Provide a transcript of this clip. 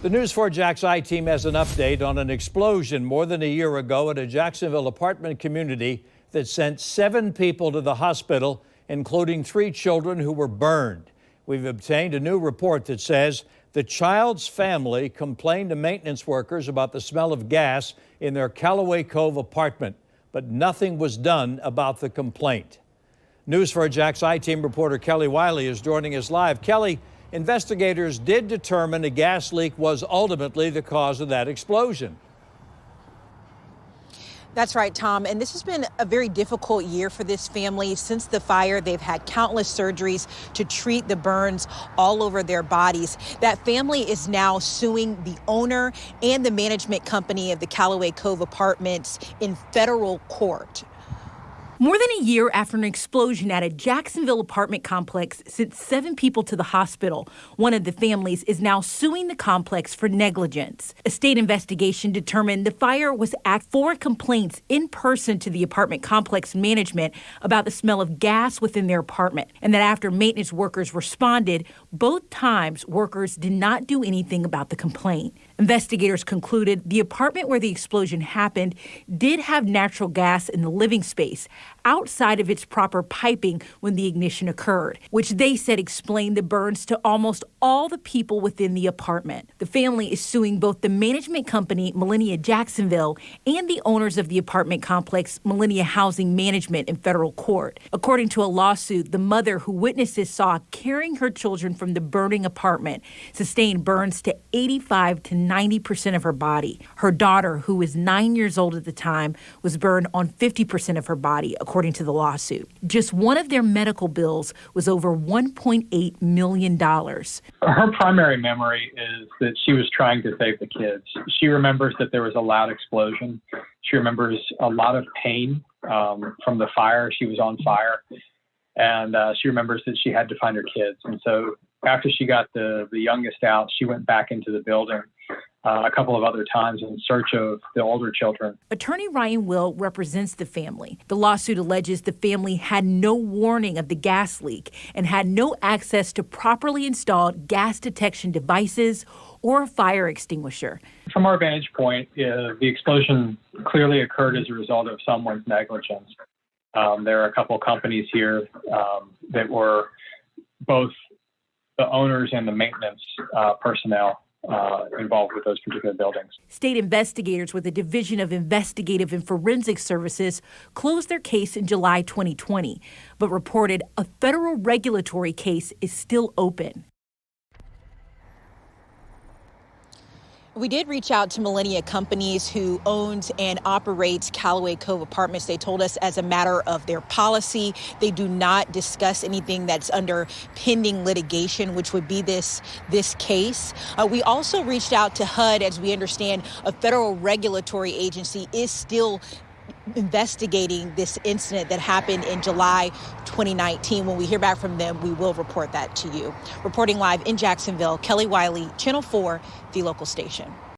The News 4 Jax I-Team has an update on an explosion more than a year ago at a Jacksonville apartment community that sent 7 people to the hospital, including 3 children who were burned. We've obtained a new report that says the child's family complained to maintenance workers about the smell of gas in their Callaway Cove apartment, but nothing was done about the complaint. News 4 Jax I-Team reporter Kelly Wiley is joining us live. Kelly, investigators did determine a gas leak was ultimately the cause of that explosion. That's right, Tom. And this has been a very difficult year for this family. Since the fire, they've had countless surgeries to treat the burns all over their bodies. That family is now suing the owner and the management company of the Callaway Cove apartments in federal court. More than a year after an explosion at a Jacksonville apartment complex sent 7 people to the hospital, one of the families is now suing the complex for negligence. A state investigation determined the fire was at 4 complaints in person to the apartment complex management about the smell of gas within their apartment, and that after maintenance workers responded, both times workers did not do anything about the complaint. Investigators concluded the apartment where the explosion happened did have natural gas in the living space outside of its proper piping when the ignition occurred, which they said explained the burns to almost all the people within the apartment. The family is suing both the management company, Millennia Jacksonville, and the owners of the apartment complex, Millennia Housing Management, in federal court. According to a lawsuit, the mother who witnessed this saw carrying her children from the burning apartment sustained burns to 85 to 90% of her body. Her daughter, who was 9 years old at the time, was burned on 50% of her body, according to the lawsuit. Just one of their medical bills was over $1.8 million. Her primary memory is that she was trying to save the kids. She remembers that there was a loud explosion. She remembers a lot of pain from the fire. She was on fire. And she remembers that she had to find her kids. And so after she got the youngest out, she went back into the building a couple of other times in search of the older children. Attorney Ryan Will represents the family. The lawsuit alleges the family had no warning of the gas leak and had no access to properly installed gas detection devices or a fire extinguisher. From our vantage point, the explosion clearly occurred as a result of someone's negligence. There are a couple companies here that were both the owners and the maintenance personnel involved with those particular buildings. State investigators with the Division of Investigative and Forensic Services closed their case in July 2020, but reported a federal regulatory case is still open. We did reach out to Millennia Companies, who owns and operates Callaway Cove Apartments. They told us as a matter of their policy, they do not discuss anything that's under pending litigation, which would be this case. We also reached out to HUD. As we understand, a federal regulatory agency is still investigating this incident that happened in July 2019. When we hear back from them, we will report that to you. Reporting live in Jacksonville, Kelly Wiley, Channel 4, the local station.